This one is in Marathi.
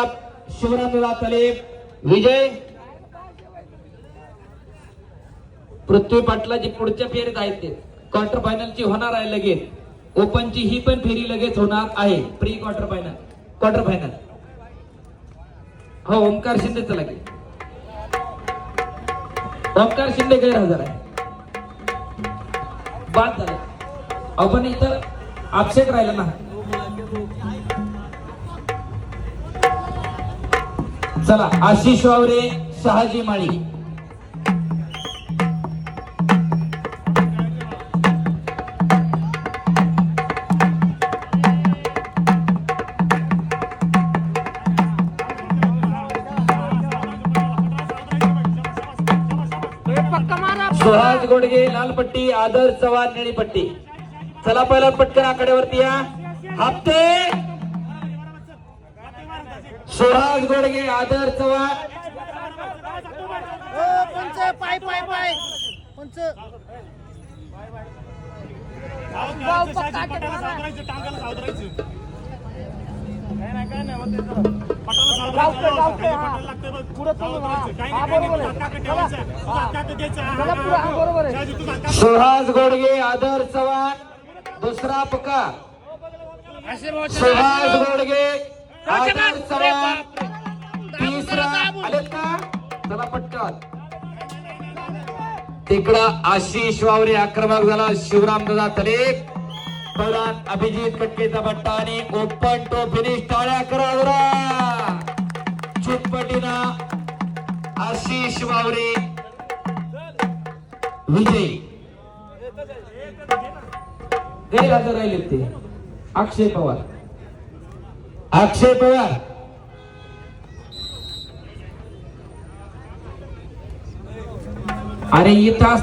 प्रताप, शिवराम तलेब विजय. पृथ्वी पाटलाची पुढच्या फेरीत आहेत ते क्वार्टर फायनलची होणार आहे लगेच. ओपनची ही पण फेरी लगेच होणार आहे. Pre quarter final quarter final. हो ओमकार शिंदे चला की. ओमकार शिंदे गैरहजर आहे. बाद झालं. आपण इथं अभिषेक राहिला ना. चला आशिष वावरे, शहाजी माळी. सुहास गोडगे लाल पट्टी, आदर चव्हाण निळी पट्टी. चला पहिला पटकन आकड्यावरती या. हप्ते सुहास गोडगे, आदर चव्हाण. पाय पाय पाय सुहास गोडगे, आदर चव्हाण. दुसरा पका सुहास गोडगे, आदर चव्हाण. तिसरा आलेत का. चला पटकन. तिकडं आशिष वावरे आक्रमक झाला. शिवराम दादा तलेब, प्रधान अभिजित कटकेचा बट्टा आणि ओपन टू फिनिश. टाळ्या करा जरा. चुटपटीना आशिष वावरे विजय. गैरहजर राहिले ते अक्षय पवार. अक्षय पवार अरे इथं